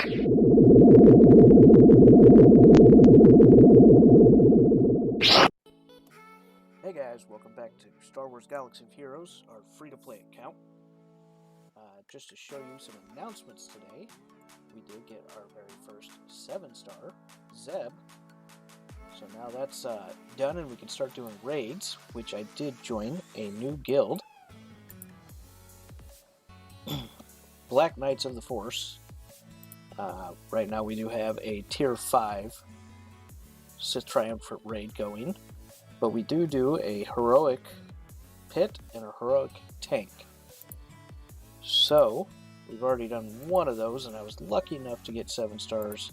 Hey guys, welcome back to Star Wars Galaxy of Heroes, our free-to-play account. Just to show you some announcements today, we did get our very first 7-star, Zeb. So now that's done and we can start doing raids, which I did join a new guild. Black Knights of the Force. Right now we do have a Tier 5 Sith Triumphant raid going. But we do a heroic pit and a heroic tank. So, we've already done one of those, and I was lucky enough to get 7 stars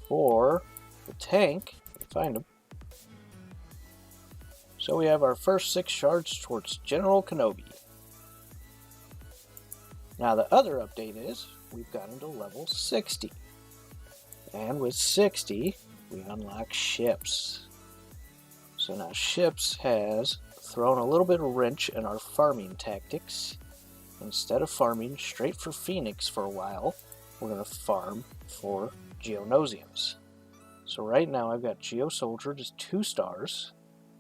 for the tank. Find them. So we have our first 6 shards towards General Kenobi. Now the other update is, we've gotten to level 60. And with 60, we unlock ships. So now ships has thrown a little bit of wrench in our farming tactics. Instead of farming straight for Pheonix for a while, we're going to farm for Geonosiums. So right now I've got Geo Soldier at 2 stars.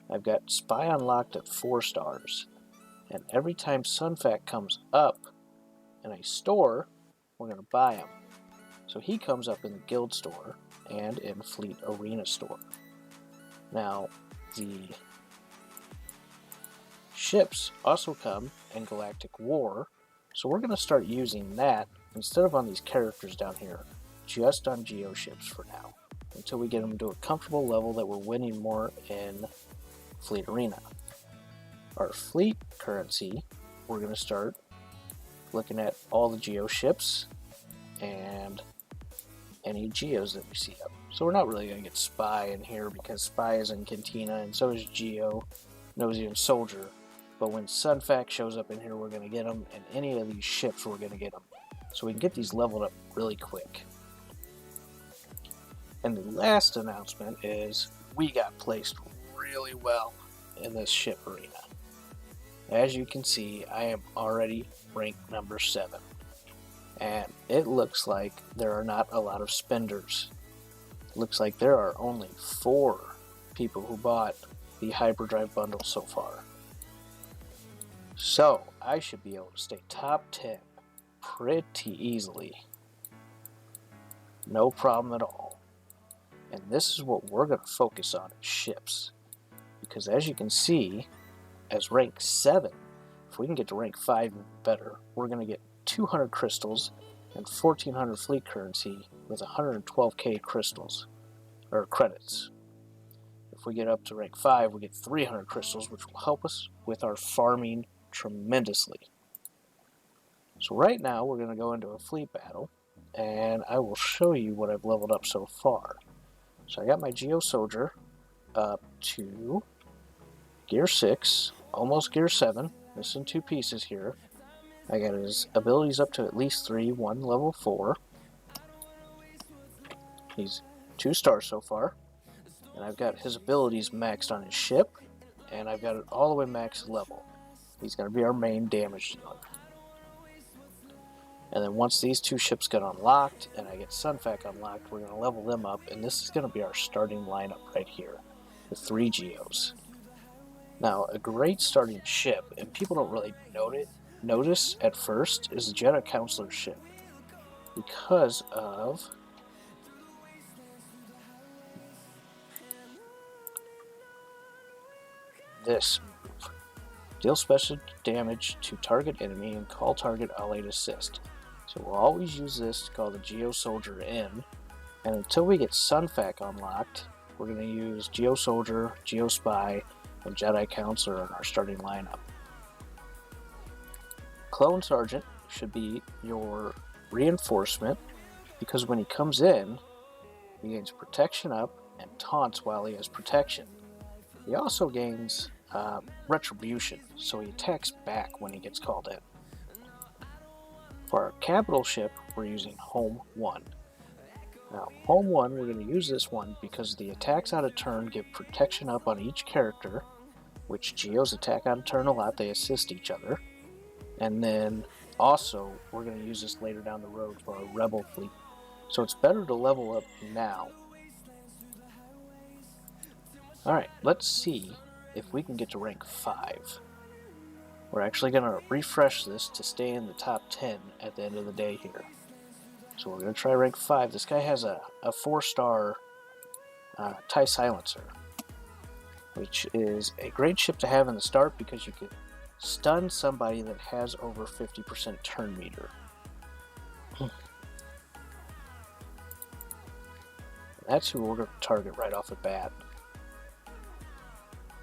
I've got Spy unlocked at 4 stars. And every time Sunfac comes up in a store, we're going to buy him. So he comes up in the guild store and in Fleet Arena store. Now, the ships also come in Galactic War, so we're going to start using that instead of on these characters down here, just on Geo ships for now, until we get them to a comfortable level that we're winning more in Fleet Arena. Our fleet currency, we're going to start looking at all the Geo ships and any Geos that we see up. So we're not really going to get Spy in here because Spy is in Cantina and so is Geo, Nosium Soldier. But when Sunfac shows up in here, we're going to get them, and any of these ships we're going to get them. So we can get these leveled up really quick. And the last announcement is we got placed really well in this ship arena. As you can see, I am already ranked number 7. And it looks like there are not a lot of spenders. Looks like there are only 4 people who bought the Hyperdrive bundle so far. So, I should be able to stay top 10 pretty easily. No problem at all. And this is what we're going to focus on, ships. Because as you can see, as rank 7, if we can get to rank 5 even better, we're going to get 200 crystals and 1400 fleet currency with 112k crystals, or credits. If we get up to rank 5, we get 300 crystals, which will help us with our farming tremendously. So right now we're going to go into a fleet battle, and I will show you what I've leveled up so far. So I got my Geo Soldier up to Gear 6, almost Gear 7, missing 2 pieces here. I got his abilities up to at least 3, 1 level 4. He's 2 stars so far. And I've got his abilities maxed on his ship, and I've got it all the way max level. He's going to be our main damage dealer. And then once these 2 ships get unlocked, and I get Sunfac unlocked, we're going to level them up, and this is going to be our starting lineup right here, with 3 Geos. Now, a great starting ship, and people don't really notice at first, is the Jedi Counselor ship, because of this move. Deal special damage to target enemy and call target allied assist. So we'll always use this to call the Geo Soldier in, and until we get Sunfac unlocked, we're going to use Geo Soldier, Geo Spy, and Jedi Counselor in our starting lineup. Clone Sergeant should be your reinforcement, because when he comes in, he gains protection up and taunts while he has protection. He also gains retribution, so he attacks back when he gets called in. For our capital ship, we're using Home 1. Now, Home 1, we're going to use this one because the attacks out of turn give protection up on each character, which Geos attack out of turn a lot, they assist each other. And then also, we're going to use this later down the road for our Rebel fleet So it's better to level up now. Alright, let's see if we can get to rank 5. We're actually going to refresh this to stay in the top 10 at the end of the day here. So we're going to try rank 5. This guy has a 4-star TIE Silencer, which is a great ship to have in the start because you can stun somebody that has over 50% turn meter. That's who we're going to target right off the bat.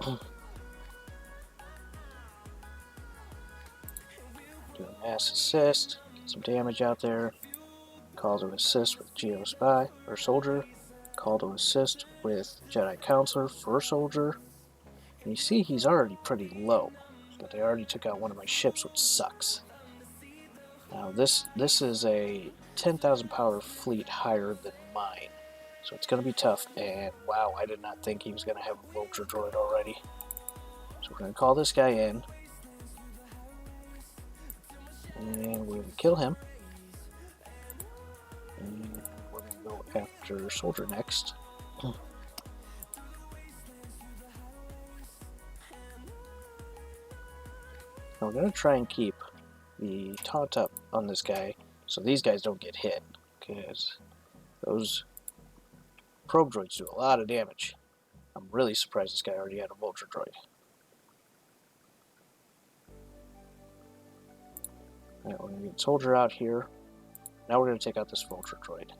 Do a mass assist, get some damage out there. Call to assist with Geo Spy or Soldier. Call to assist with Jedi Counselor for Soldier. And you see he's already pretty low, but they already took out one of my ships, which sucks. Now this is a 10,000 power fleet higher than mine, so it's going to be tough. And wow, I did not think he was going to have a Vulture droid already. So we're going to call this guy in, and we're going to kill him. And we're going to go after Soldier next. Now we're going to try and keep the taunt up on this guy so these guys don't get hit, because those probe droids do a lot of damage. I'm really surprised this guy already had a Vulture droid. Alright, we're going to get Soldier out here. Now we're going to take out this Vulture droid.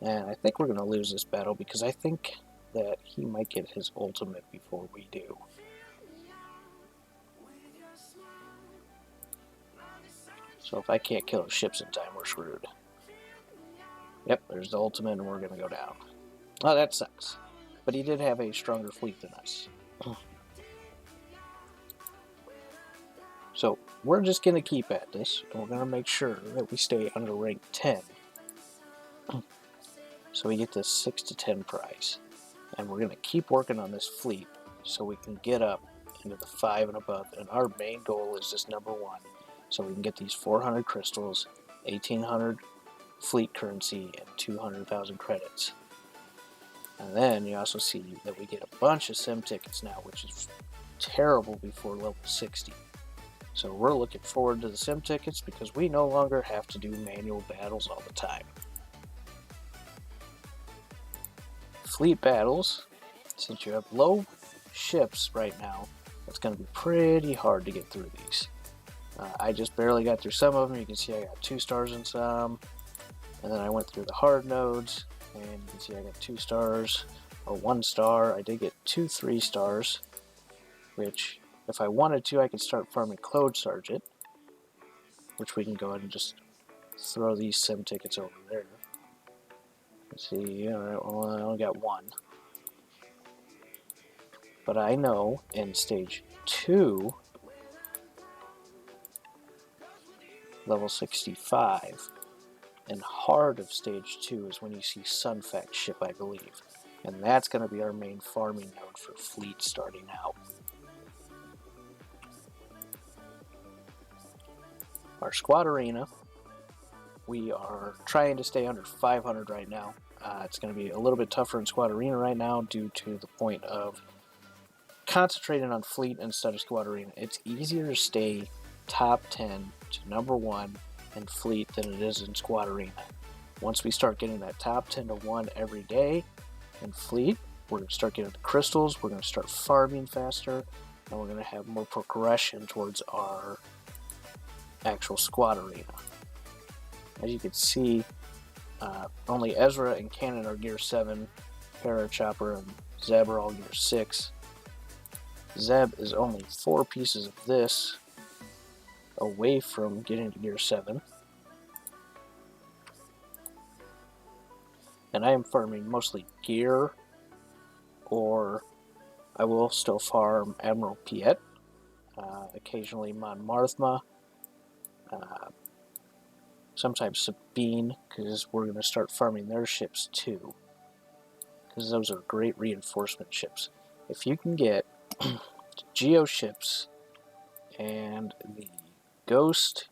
And I think we're going to lose this battle because I think that he might get his ultimate before we do. So if I can't kill his ships in time, we're screwed. Yep, there's the ultimate and we're going to go down. Oh, that sucks. But he did have a stronger fleet than us. So we're just going to keep at this, and we're going to make sure that we stay under rank 10. So we get this 6 to 10 prize. And we're going to keep working on this fleet so we can get up into the 5 and above. And our main goal is just number 1. So we can get these 400 crystals, 1,800 fleet currency, and 200,000 credits. And then you also see that we get a bunch of sim tickets now, which is terrible before level 60. So we're looking forward to the sim tickets because we no longer have to do manual battles all the time. Fleet battles, since you have low ships right now, it's going to be pretty hard to get through these. I just barely got through some of them. You can see I got 2 stars in some, and then I went through the hard nodes, and you can see I got 2 stars, or 1 star. I did get 2 3 stars, which if I wanted to, I could start farming Clone Sergeant, which we can go ahead and just throw these sim tickets over there. Let's see, alright, well, I only got 1. But I know in stage 2, level 65, and hard of stage 2 is when you see Sunfact ship, I believe. And that's going to be our main farming node for fleet starting out. Our squad arena, we are trying to stay under 500 right now. It's going to be a little bit tougher in squad arena right now due to the point of concentrating on fleet instead of squad arena. It's easier to stay top 10 to number 1 in fleet than it is in squad arena. Once we start getting that top 10 to 1 every day in fleet, we're going to start getting the crystals, we're going to start farming faster, and we're going to have more progression towards our actual squad arena. As you can see, only Ezra and Cannon are gear 7, Parachopper and Zeb are all gear 6. Zeb is only 4 pieces of this away from getting to gear 7. And I am farming mostly gear, or I will still farm Admiral Piet, occasionally Mon Marthma, sometimes Sabine, because we're going to start farming their ships too, because those are great reinforcement ships. If you can get Geo ships and the Ghost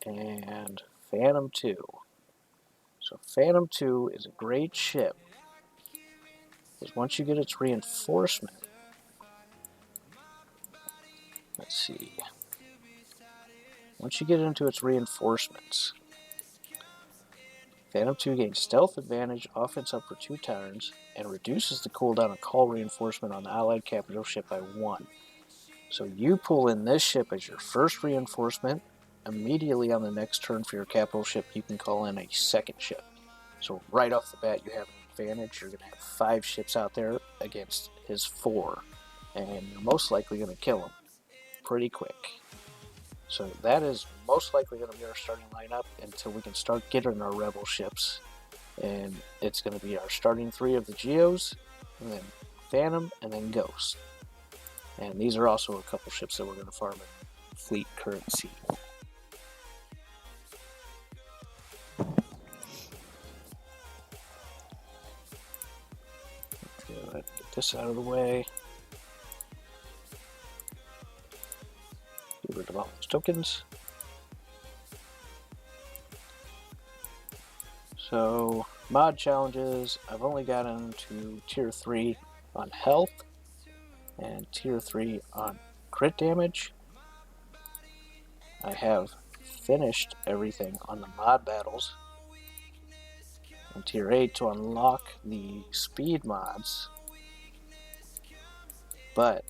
and Phantom 2. So Phantom 2 is a great ship, because once you get its reinforcement, let's see, once you get into its reinforcements, Phantom 2 gains stealth advantage, offense up for 2 turns, and reduces the cooldown of call reinforcement on the allied capital ship by 1. So you pull in this ship as your first reinforcement. Immediately on the next turn for your capital ship, you can call in a second ship. So right off the bat, you have an advantage. You're going to have 5 ships out there against his 4, and you're most likely going to kill him pretty quick. So that is most likely going to be our starting lineup until we can start getting our rebel ships. And it's going to be our starting 3 of the Geos, and then Phantom, and then Ghost. And these are also a couple ships that we're going to farm in fleet currency. Okay, let's get this out of the way. Get rid of all those tokens. So, mod challenges, I've only gotten to tier 3 on health and tier 3 on crit damage. I have finished everything on the mod battles. On tier 8 to unlock the speed mods, but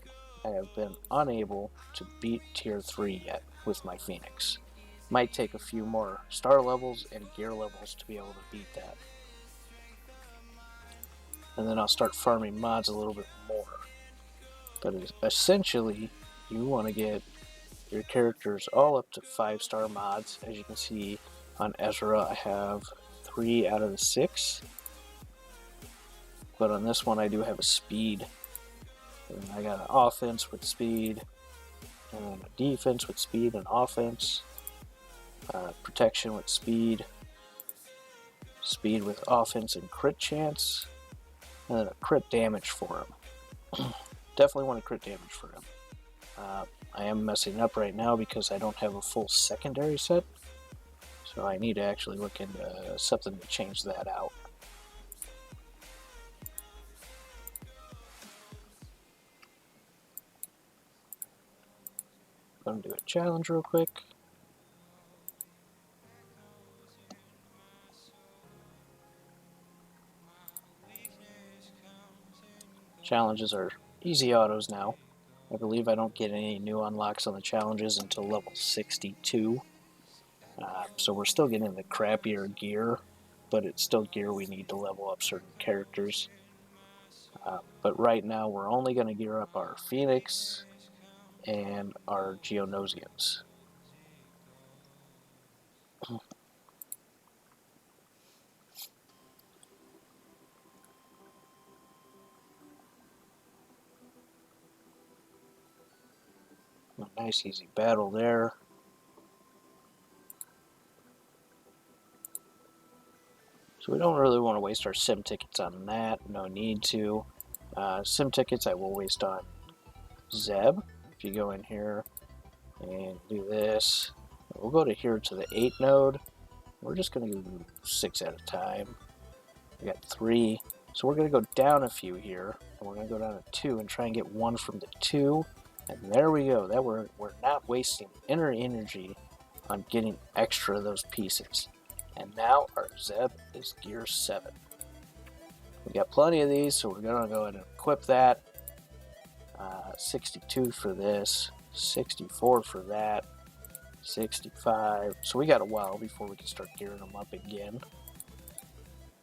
I have been unable to beat tier 3 yet with my Pheonix. Might take a few more star levels and gear levels to be able to beat that. And then I'll start farming mods a little bit more. But essentially, you want to get your characters all up to 5-star mods. As you can see on Ezra, I have 3 out of the 6. But on this one, I do have a speed. And I got an offense with speed, and a defense with speed and offense. Protection with speed, speed with offense and crit chance, and then a crit damage for him. Definitely want a crit damage for him. I am messing up right now because I don't have a full secondary set, so I need to actually look into something to change that out. I'm going to do a challenge real quick. Challenges are easy autos now. I believe I don't get any new unlocks on the challenges until level 62. So we're still getting the crappier gear, but it's still gear we need to level up certain characters. But right now we're only going to gear up our Pheonix and our Geonosians. A nice easy battle there. So we don't really want to waste our sim tickets on that. No need to. Sim tickets I will waste on Zeb. If you go in here and do this, we'll go to here to the 8 node. We're just going to do 6 at a time. We got 3. So we're going to go down a few here. And we're going to go down to 2 and try and get 1 from the 2. And there we go. That we're not wasting inner energy on getting extra of those pieces. And now our Zeb is gear 7. We got plenty of these, so we're going to go ahead and equip that. 62 for this, 64 for that, 65. So we got a while before we can start gearing them up again.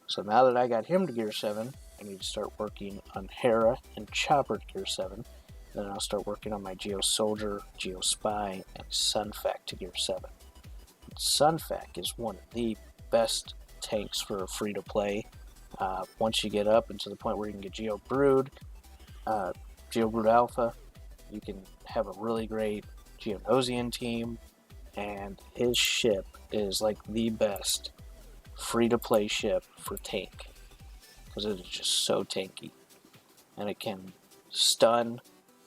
So now that I got him to gear 7, I need to start working on Hera and Chopper to gear 7. Then I'll start working on my Geo Soldier, Geo Spy, and Sunfac to gear 7. Sunfac is one of the best tanks for free-to-play. Once you get up into the point where you can get Geo Brood Alpha, you can have a really great Geonosian team, and his ship is like the best free-to-play ship for tank, because it is just so tanky, and it can stun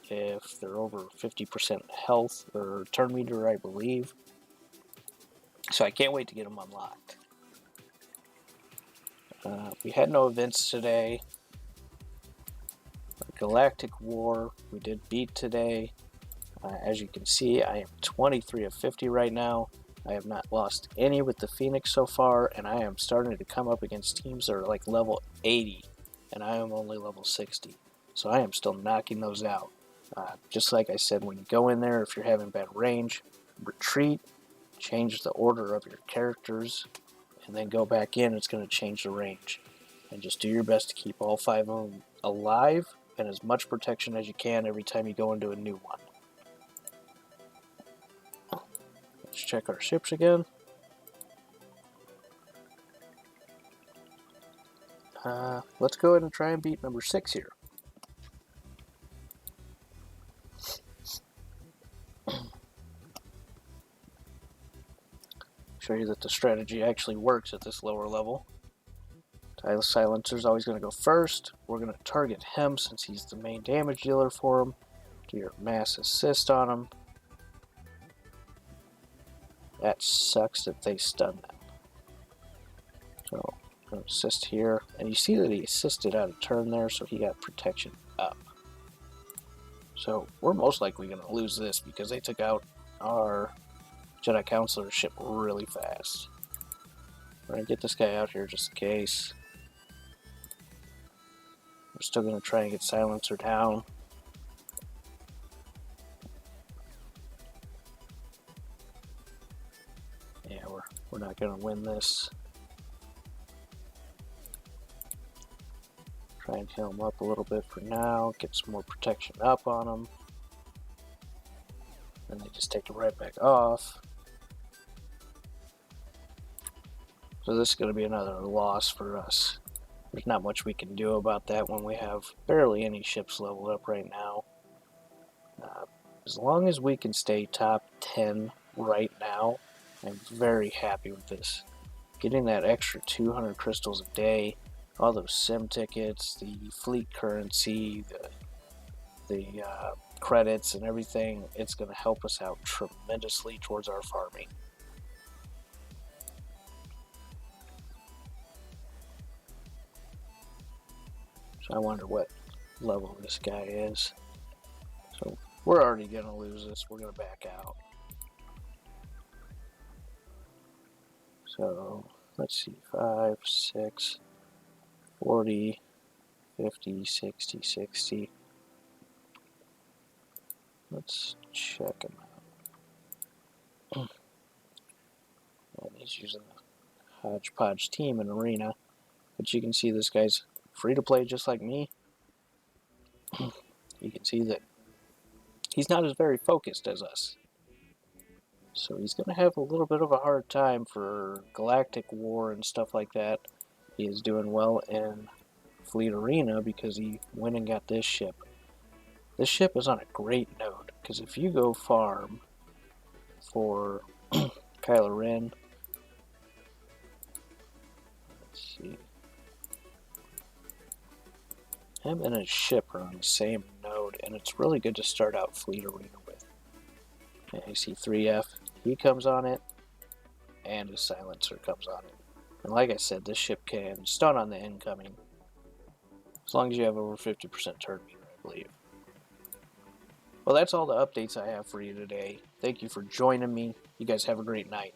if they're over 50% health or turn meter, I believe. So I can't wait to get them unlocked. We had no events today. Galactic War, we did beat today. As you can see, I am 23 of 50 right now. I have not lost any with the Pheonix so far, and I am starting to come up against teams that are like level 80, and I am only level 60. So I am still knocking those out. Just like I said, when you go in there, if you're having bad range, retreat, change the order of your characters, and then go back in. It's going to change the range. And just do your best to keep all 5 of them alive and as much protection as you can every time you go into a new one. Let's check our ships again. Let's go ahead and try and beat number 6 here. Show you that the strategy actually works at this lower level. Silencer's always going to go first. We're going to target him since he's the main damage dealer for him. Do your mass assist on him. That sucks that they stun them. So I'm going to assist here. And you see that he assisted out of turn there, so he got protection up. So we're most likely going to lose this because they took out our Jedi Counselor ship really fast. We're going to get this guy out here just in case. We're still going to try and get Silencer down. Yeah, we're not going to win this. Try and heal him up a little bit for now. Get some more protection up on him. And they just take it right back off. So this is going to be another loss for us. There's not much we can do about that when we have barely any ships leveled up right now. As long as we can stay top 10 right now, I'm very happy with this. Getting that extra 200 crystals a day, all those sim tickets, the fleet currency, the credits and everything, it's going to help us out tremendously towards our farming. So I wonder what level this guy is. So we're already going to lose this. We're going to back out. So let's see, 5, 6, 40, 50, 60, 60. Let's check him out. And he's using the hodgepodge team in arena. But you can see this guy's free to play just like me. You can see that he's not as very focused as us. So he's going to have a little bit of a hard time for Galactic War and stuff like that. He is doing well in Fleet Arena because he went and got this ship. This ship is on a great node, because if you go farm for Kylo Ren, let's see, him and his ship are on the same node, and it's really good to start out Fleet Arena with. And you see 3F, he comes on it, and his Silencer comes on it. And like I said, this ship can stun on the incoming, as long as you have over 50% turn meter, I believe. Well, that's all the updates I have for you today. Thank you for joining me. You guys have a great night.